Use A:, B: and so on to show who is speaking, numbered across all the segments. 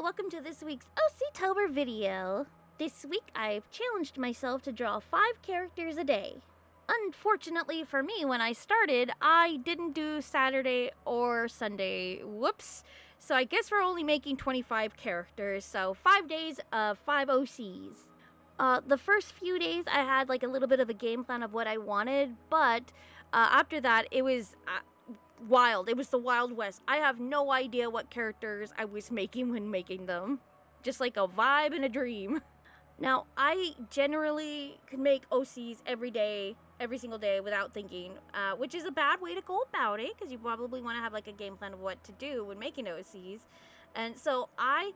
A: Hello, welcome to this week's OC-tober video. This week I've challenged myself to draw 5 characters a day. Unfortunately for me, when I started, I didn't do Saturday or Sunday. Whoops. So I guess we're only making 25 characters, so 5 days of 5 OCs. The first few days I had like a little bit of a game plan of what I wanted, but after that it was wild. It was the Wild West. I have no idea what characters I was making when making them. Just like a vibe and a dream. Now, I generally could make OCs every day, every single day without thinking, which is a bad way to go about it, because you probably want to have like a game plan of what to do when making OCs. And so I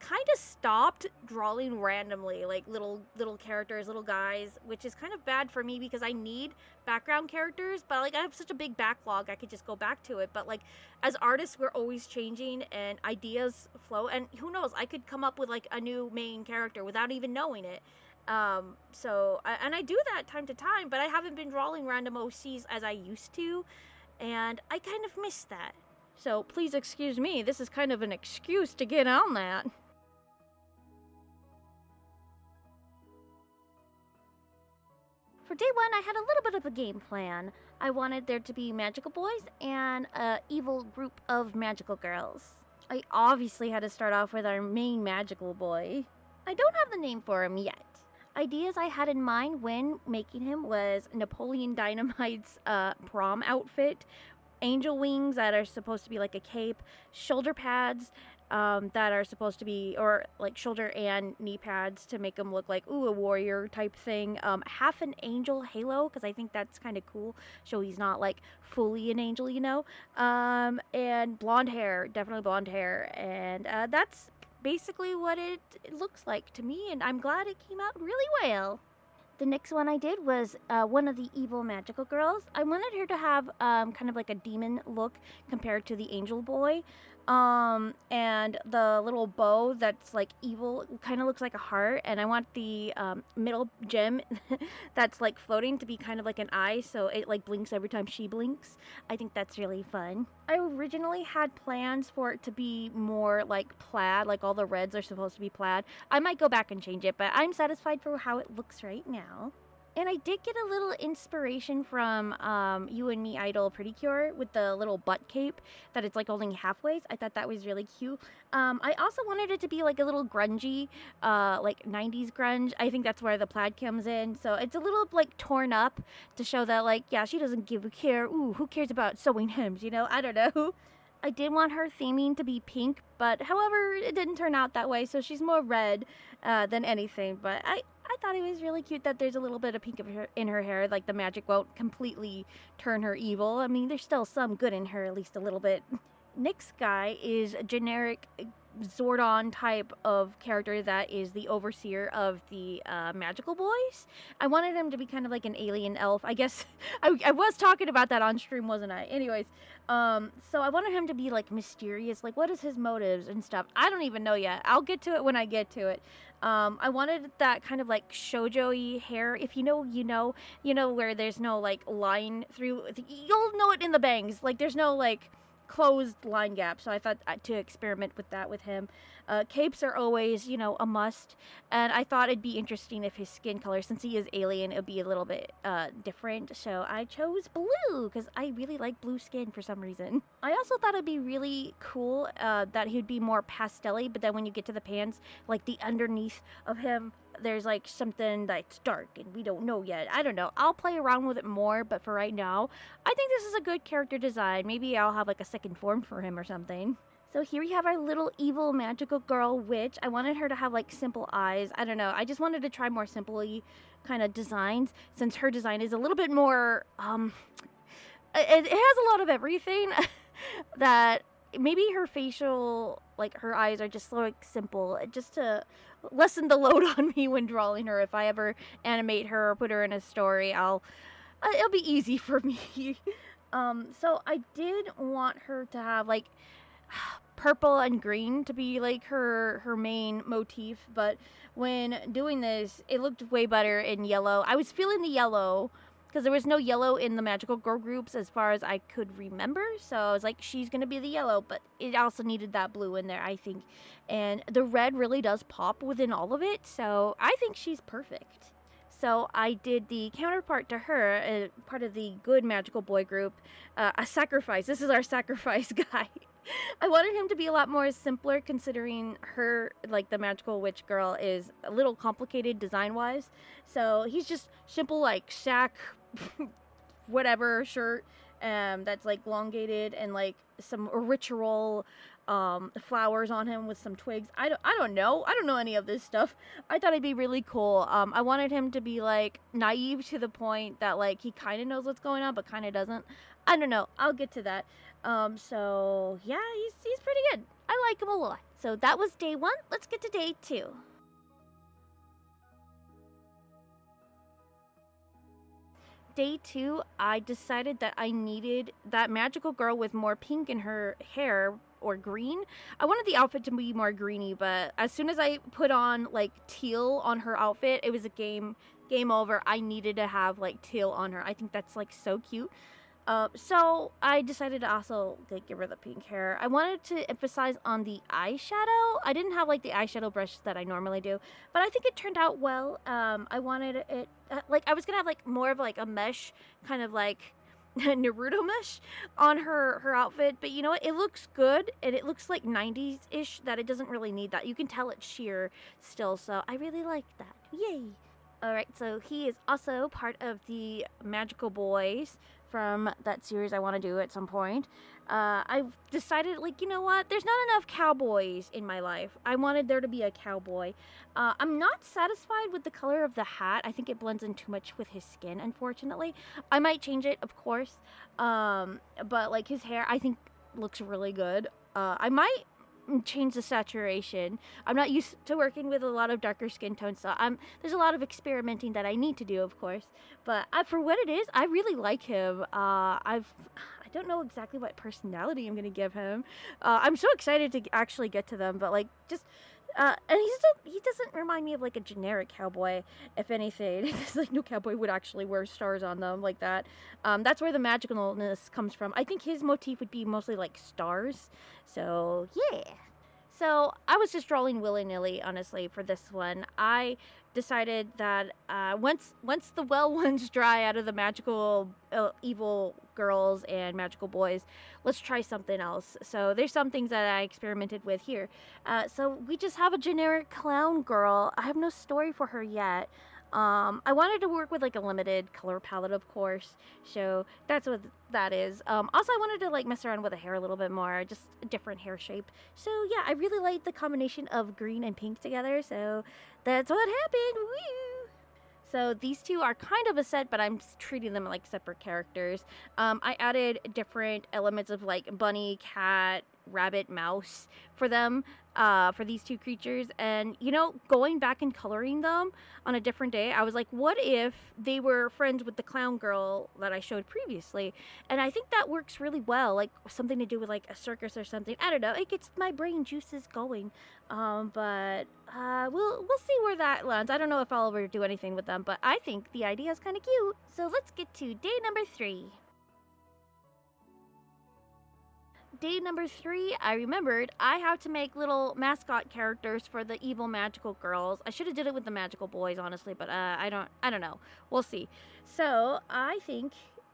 A: kind of stopped drawing randomly, like little characters, little guys, which is kind of bad for me because I need background characters, but like I have such a big backlog, I could just go back to it. But like as artists, we're always changing and ideas flow, and who knows, I could come up with like a new main character without even knowing it. So I do that time to time, but I haven't been drawing random OCs as I used to, and I kind of miss that. So please excuse me, this is kind of an excuse to get on that. For day one, I had a little bit of a game plan. I wanted there to be magical boys and an evil group of magical girls. I obviously had to start off with our main magical boy. I don't have the name for him yet. Ideas I had in mind when making him was Napoleon Dynamite's prom outfit, angel wings that are supposed to be like a cape, shoulder pads that are supposed to be, or like shoulder and knee pads to make him look like, ooh, a warrior type thing. Half an angel halo, because I think that's kind of cool. So he's not like fully an angel, you know. And blonde hair, definitely blonde hair. And that's basically what it looks like to me, and I'm glad it came out really well. The next one I did was one of the evil magical girls. I wanted her to have kind of like a demon look compared to the angel boy. And the little bow that's like evil kind of looks like a heart. And I want the middle gem that's like floating to be kind of like an eye, so it like blinks every time she blinks. I think that's really fun. I originally had plans for it to be more like plaid, like all the reds are supposed to be plaid. I might go back and change it, but I'm satisfied for how it looks right now. And I did get a little inspiration from You and Me Idol Pretty Cure with the little butt cape that it's like holding halfways. I thought that was really cute. I also wanted it to be like a little grungy, like 90s grunge. I think that's where the plaid comes in. So it's a little like torn up to show that like, yeah, she doesn't give a care. Ooh, who cares about sewing hems, you know? I don't know. I did want her theming to be pink, but however, it didn't turn out that way. So she's more red than anything. But I thought it was really cute that there's a little bit of pink in her hair. Like the magic won't completely turn her evil. I mean, there's still some good in her, at least a little bit. Next guy is a generic Zordon type of character that is the overseer of the magical boys. I wanted him to be kind of like an alien elf. I guess I was talking about that on stream, wasn't I? Anyways, so I wanted him to be like mysterious, like what is his motives and stuff. I don't even know yet. I'll get to it when I get to it. I wanted that kind of like shoujo-y hair. If you know, you know where there's no like line through. You'll know it in the bangs. Like there's no like closed line gap, so I thought to experiment with that with him. Capes are always, you know, a must, and I thought it'd be interesting if his skin color, since he is alien, it would be a little bit different, so I chose blue, because I really like blue skin for some reason. I also thought it'd be really cool that he'd be more pastel-y, but then when you get to the pants, like the underneath of him, there's like something that's dark and we don't know yet. I don't know. I'll play around with it more, but for right now, I think this is a good character design. Maybe I'll have like a second form for him or something. So here we have our little evil magical girl witch. I wanted her to have like simple eyes. I don't know. I just wanted to try more simply kind of designs, since her design is a little bit more, it has a lot of everything that maybe her facial, like her eyes are just so like simple, just to lessen the load on me when drawing her. If I ever animate her or put her in a story, it'll be easy for me. So I did want her to have like purple and green to be like her main motif, but when doing this, it looked way better in yellow. I was feeling the yellow because there was no yellow in the magical girl groups as far as I could remember. So I was like, she's going to be the yellow, but it also needed that blue in there, I think. And the red really does pop within all of it, so I think she's perfect. So I did the counterpart to her, part of the good magical boy group, a sacrifice. This is our sacrifice guy. I wanted him to be a lot more simpler, considering her, like the magical witch girl, is a little complicated design-wise. So he's just simple, like sack, whatever shirt, that's like elongated and like some ritual flowers on him with some twigs. I don't know any of this stuff. I thought it'd be really cool. I wanted him to be like naive to the point that like he kind of knows what's going on but kind of doesn't. I don't know, I'll get to that. So yeah, he's pretty good. I like him a lot. So that was day 1. Let's get to day 2. Day 2, I decided that I needed that magical girl with more pink in her hair, or green. I wanted the outfit to be more greeny, but as soon as I put on like teal on her outfit, it was a game over. I needed to have like teal on her. I think that's like so cute. So I decided to also like give her the pink hair. I wanted to emphasize on the eyeshadow. I didn't have like the eyeshadow brush that I normally do, but I think it turned out well. I wanted it like I was gonna have like more of like a mesh, kind of like Naruto mesh on her outfit, but you know what? It looks good, and it looks like 90s-ish, that it doesn't really need that. You can tell it's sheer still, so I really like that. Yay! Alright, so he is also part of the Magical Boys from that series I want to do at some point. I've decided, like, you know what? There's not enough cowboys in my life. I wanted there to be a cowboy. I'm not satisfied with the color of the hat. I think it blends in too much with his skin, unfortunately. I might change it, of course. But, like, his hair, I think, looks really good. I might change the saturation. I'm not used to working with a lot of darker skin tones, so there's a lot of experimenting that I need to do, of course. But for what it is, I really like him. I don't know exactly what personality I'm gonna give him. I'm so excited to actually get to them, but like just. And he doesn't remind me of like a generic cowboy, if anything. Because like no cowboy would actually wear stars on them like that. That's where the magicalness comes from. I think his motif would be mostly like stars. So yeah. So I was just drawing willy-nilly, honestly, for this one. I decided that once the well ones dry out of the magical evil girls and magical boys, let's try something else. So there's some things that I experimented with here. So we just have a generic clown girl. I have no story for her yet. I wanted to work with like a limited color palette, of course, so that's what that is. Also, I wanted to like mess around with the hair a little bit more, just a different hair shape. So yeah, I really like the combination of green and pink together, so that's what happened. Woo! So these two are kind of a set, but I'm treating them like separate characters. I added different elements of like bunny, cat, rabbit, mouse for them, for these two creatures. And you know, going back and coloring them on a different day, I was like, what if they were friends with the clown girl that I showed previously? And I think that works really well, like something to do with like a circus or something. I don't know, it gets my brain juices going. But we'll see where that lands. I don't know if I'll ever do anything with them, but I think the idea is kind of cute. So let's get to day number 3. Day number 3, I remembered I have to make little mascot characters for the evil magical girls. I should have did it with the magical boys, honestly, but I don't know. We'll see. So I think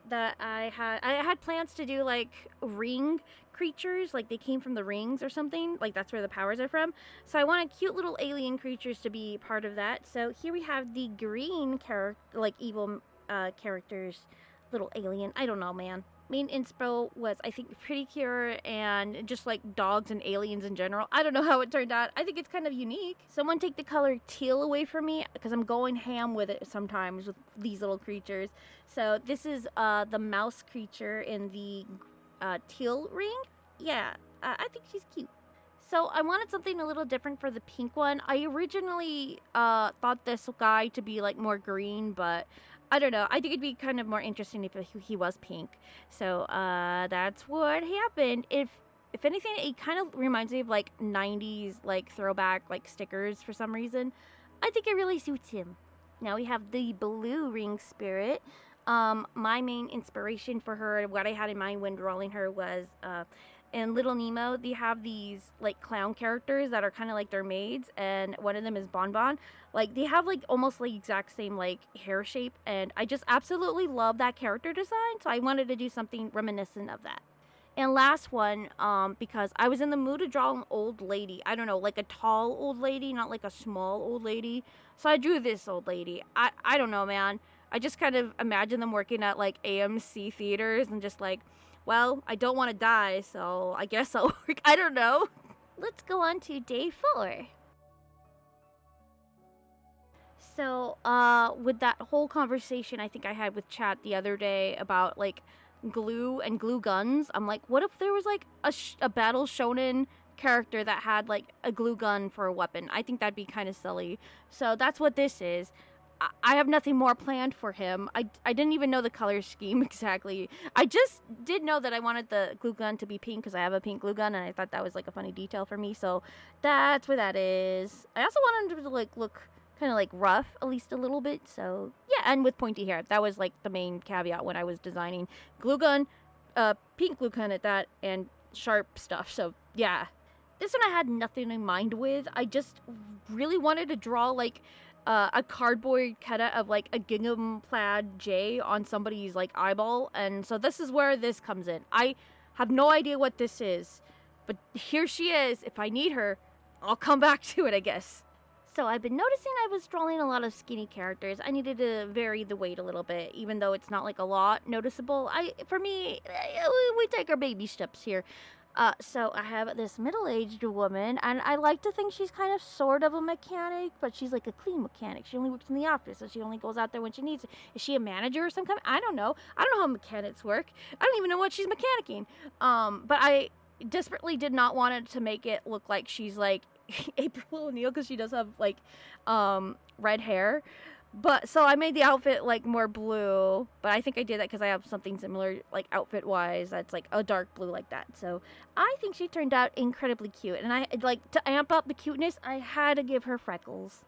A: that I had plans to do like ring creatures, like they came from the rings or something, like that's where the powers are from. So I wanted cute little alien creatures to be part of that. So here we have the green character, like evil characters, little alien. I don't know, man. Main inspo was, I think, pretty cute, and just like dogs and aliens in general. I don't know how it turned out. I think it's kind of unique. Someone take the color teal away from me, because I'm going ham with it sometimes with these little creatures. So this is the mouse creature in the teal ring. Yeah, I think she's cute. So I wanted something a little different for the pink one. I originally thought this guy to be like more green, but I don't know. I think it'd be kind of more interesting if he was pink. So that's what happened. If anything, it kind of reminds me of like 90s like throwback like stickers for some reason. I think it really suits him. Now we have the blue ring spirit. My main inspiration for her, what I had in mind when drawing her was in Little Nemo, they have these like clown characters that are kind of like their maids, and one of them is Bon Bon. Like they have like almost like exact same like hair shape, and I just absolutely love that character design. So I wanted to do something reminiscent of that. And last one, because I was in the mood to draw an old lady. I don't know, like a tall old lady, not like a small old lady. So I drew this old lady. I don't know, man. I just kind of imagine them working at like AMC theaters and just like, well, I don't want to die, so I guess I'll work. I don't know. Let's go on to day 4. So, with that whole conversation I think I had with chat the other day about like glue and glue guns, I'm like, what if there was like a battle shonen character that had like a glue gun for a weapon? I think that'd be kind of silly. So that's what this is. I have nothing more planned for him. I didn't even know the color scheme exactly. I just did know that I wanted the glue gun to be pink because I have a pink glue gun and I thought that was like a funny detail for me. So that's what that is. I also wanted him to like look kind of like rough at least a little bit. So yeah, and with pointy hair. That was like the main caveat when I was designing glue gun, pink glue gun at that, and sharp stuff. So yeah, this one I had nothing in mind with. I just really wanted to draw like a cardboard cutout of like a gingham plaid J on somebody's like eyeball, and so this is where this comes in. I have no idea what this is, but here she is. If I need her, I'll come back to it, I guess. So I've been noticing I was drawing a lot of skinny characters. I needed to vary the weight a little bit, even though it's not like a lot noticeable. For me, we take our baby steps here. So I have this middle-aged woman, and I like to think she's kind of sort of a mechanic, but she's like a clean mechanic. She only works in the office, so she only goes out there when she needs it. Is she a manager or some kind? I don't know. I don't know how mechanics work. I don't even know what she's mechanicking. But I desperately did not want it to make it look like she's like April O'Neil, because she does have like red hair. But so I made the outfit like more blue, but I think I did that because I have something similar like outfit wise that's like a dark blue like that. So I think she turned out incredibly cute, and I like to amp up the cuteness, I had to give her freckles.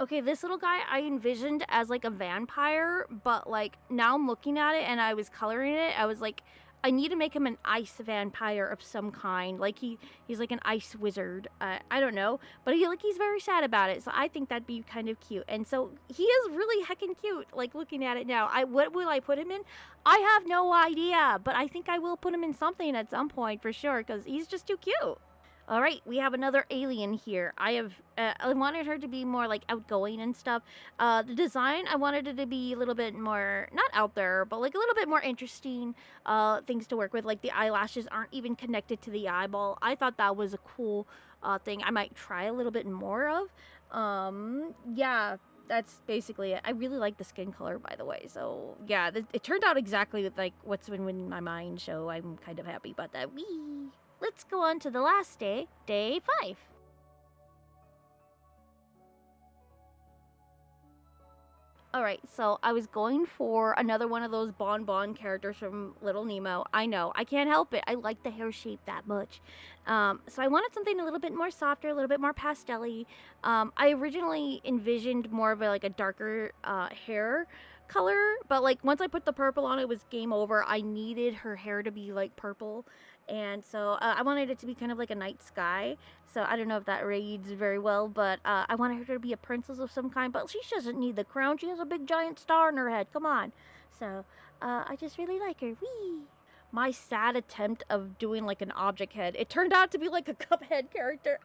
A: Okay, this little guy I envisioned as like a vampire, but like now I'm looking at it and I was coloring it, I was like, I need to make him an ice vampire of some kind. Like he's like an ice wizard. I don't know, but he's very sad about it. So I think that'd be kind of cute. And so he is really heckin' cute. Like looking at it now, what will I put him in? I have no idea, but I think I will put him in something at some point for sure because he's just too cute. All right, we have another alien here. I wanted her to be more like outgoing and stuff. The design, I wanted it to be a little bit more, not out there, but like a little bit more interesting things to work with. Like the eyelashes aren't even connected to the eyeball. I thought that was a cool thing I might try a little bit more of. Yeah, that's basically it. I really like the skin color, by the way. So yeah, it turned out exactly like what's been in my mind. So I'm kind of happy about that. Wee. Let's go on to the last day, day 5. Alright, so I was going for another one of those Bon Bon characters from Little Nemo. I know, I can't help it. I like the hair shape that much. So I wanted something a little bit more softer, a little bit more pastel-y. I originally envisioned more of like a darker hair color, but like once I put the purple on, it was game over. I needed her hair to be like purple, and so I wanted it to be kind of like a night sky. So I don't know if that reads very well, but I wanted her to be a princess of some kind, but she doesn't need the crown. She has a big giant star in her head. Come on. So I just really like her. Whee! My sad attempt of doing like an object head, it turned out to be like a Cuphead character.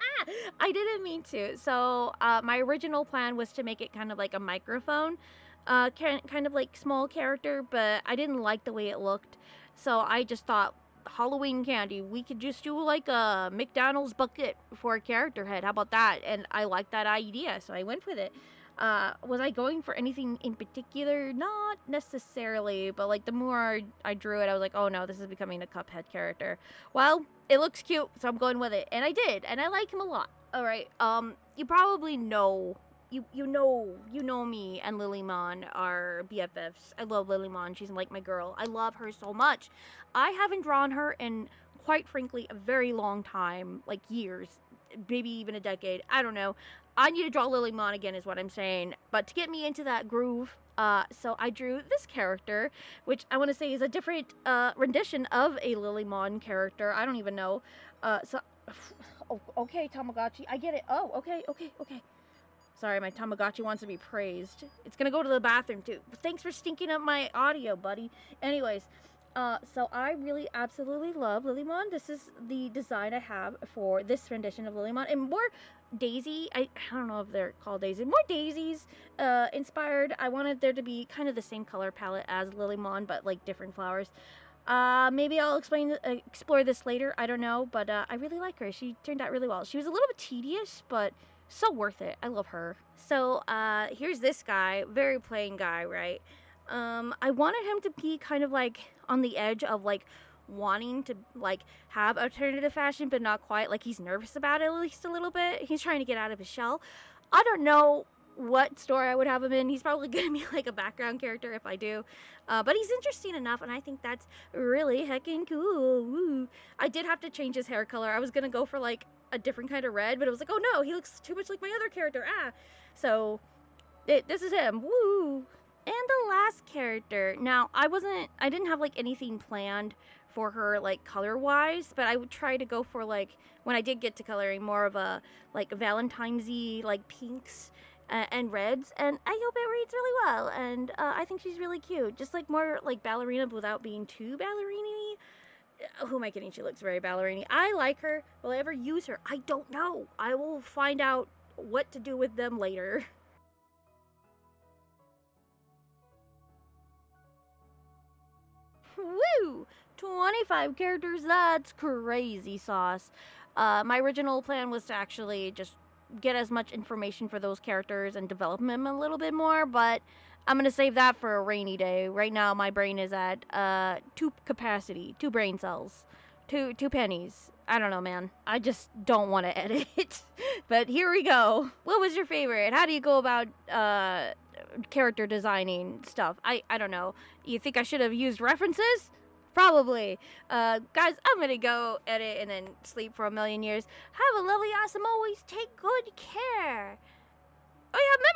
A: I didn't mean to. So my original plan was to make it kind of like a microphone, kind of like small character, but I didn't like the way it looked. So I just thought, Halloween candy, we could just do like a McDonald's bucket for a character head. How about that? And I liked that idea, so I went with it. Was I going for anything in particular? Not necessarily, but like the more I drew it, I was like, oh no, this is becoming a Cuphead character. Well, it looks cute, so I'm going with it. And I did, and I like him a lot. Alright, you probably know, you know me and Lilymon are BFFs. I love Lilymon. She's like my girl. I love her so much. I haven't drawn her in, quite frankly, a very long time, like years. maybe even a decade. I don't know. I need to draw Lilymon again is what I'm saying. But to get me into that groove, so I drew this character, which I want to say is a different rendition of a Lilymon character. I don't even know. Oh, okay, Tamagotchi, I get it. Oh, okay. Sorry, my Tamagotchi wants to be praised. It's gonna go to the bathroom too. Thanks for stinking up my audio, buddy. Anyways, so I really absolutely love Lilymon. This is the design I have for this rendition of Lilymon. And more Daisy, I don't know if they're called Daisy, more Daisies inspired. I wanted there to be kind of the same color palette as Lilymon, but like different flowers. Maybe I'll explore this later. I don't know, but I really like her. She turned out really well. She was a little bit tedious, but so worth it. I love her. So here's this guy, very plain guy, right? I wanted him to be kind of like on the edge of like wanting to like have alternative fashion, but not quite. Like he's nervous about it at least a little bit. He's trying to get out of his shell. I don't know what story I would have him in. He's probably gonna be like a background character if I do, but he's interesting enough, and I think that's really heckin' cool. Woo. I did have to change his hair color. I was gonna go for like a different kind of red, but it was like, oh no, he looks too much like my other character. So this is him. Woo. And the last character. Now I didn't have like anything planned for her like color wise, but I would try to go for like, when I did get to coloring, more of a like Valentine's-y like pinks and reds, and I hope it reads really well, and I think she's really cute, just like more like ballerina without being too ballerina-y. Who am I kidding? She looks very ballerina. I like her. Will I ever use her? I don't know. I will find out what to do with them later. Woo! 25 characters, that's crazy sauce. My original plan was to actually just get as much information for those characters and develop them a little bit more, but I'm gonna save that for a rainy day. Right now, my brain is at two brain cells, two pennies. I don't know, man. I just don't want to edit. But here we go. What was your favorite? How do you go about character designing stuff? I don't know. You think I should have used references? Probably. Guys, I'm gonna go edit and then sleep for a million years. Have a lovely, awesome, always take good care. Oh yeah, remember